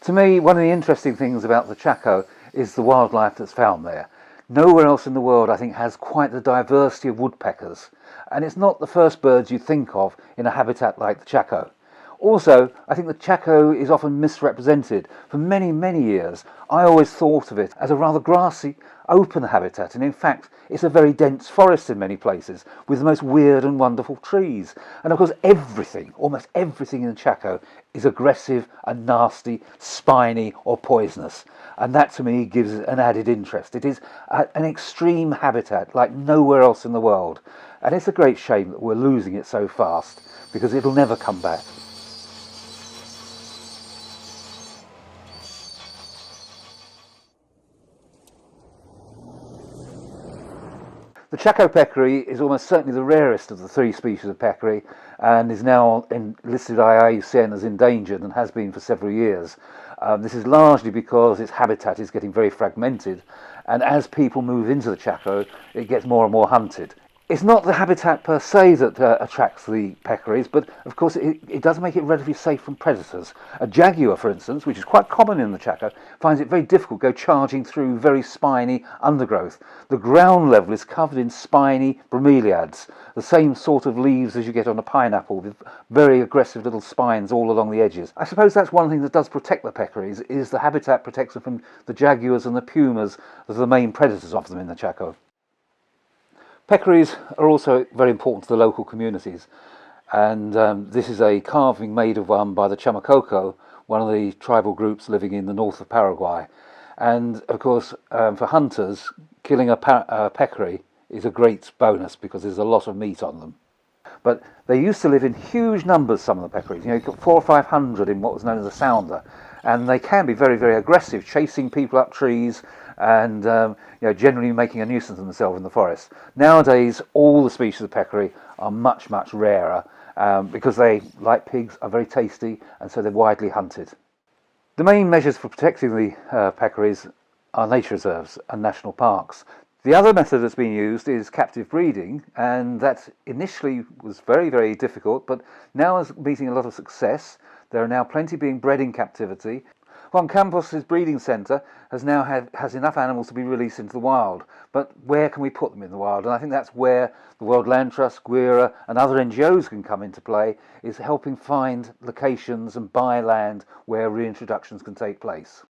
To me, one of the interesting things about the Chaco is the wildlife that's found there. Nowhere else in the world, I think, has quite the diversity of woodpeckers, and it's not the first birds you think of in a habitat like the Chaco. Also, I think the Chaco is often misrepresented. For many, many years, I always thought of it as a rather grassy, open habitat, and in fact, it's a very dense forest in many places, with the most weird and wonderful trees. And of course, everything, almost everything in the Chaco is aggressive and nasty, spiny or poisonous. And that to me gives it an added interest. It is an extreme habitat like nowhere else in the world. And it's a great shame that we're losing it so fast, because it'll never come back. The Chacoan Peccary is almost certainly the rarest of the three species of peccary, and is now listed IUCN as endangered and has been for several years. This is largely because its habitat is getting very fragmented, and as people move into the Chaco, it gets more and more hunted. It's not the habitat per se that attracts the peccaries, but of course it does make it relatively safe from predators. A jaguar, for instance, which is quite common in the Chaco, finds it very difficult to go charging through very spiny undergrowth. The ground level is covered in spiny bromeliads, the same sort of leaves as you get on a pineapple, with very aggressive little spines all along the edges. I suppose that's one thing that does protect the peccaries, is the habitat protects them from the jaguars and the pumas, that are the main predators of them in the Chaco. Peccaries are also very important to the local communities, and this is a carving made of one by the Chamacoco, one of the tribal groups living in the north of Paraguay. And of course, for hunters, killing a peccary is a great bonus because there's a lot of meat on them. But they used to live in huge numbers, some of the peccaries. You've got 400 or 500 in what was known as a sounder, and they can be very, very aggressive, chasing people up trees and generally making a nuisance of themselves in the forest. Nowadays, all the species of peccary are much, much rarer because they, like pigs, are very tasty, and so they're widely hunted. The main measures for protecting the peccaries are nature reserves and national parks. The other method that's been used is captive breeding, and that initially was very, very difficult, but now is meeting a lot of success. There are now plenty being bred in captivity. Juan Campos' breeding centre has enough animals to be released into the wild, but where can we put them in the wild? And I think that's where the World Land Trust, GWIRA and other NGOs can come into play, is helping find locations and buy land where reintroductions can take place.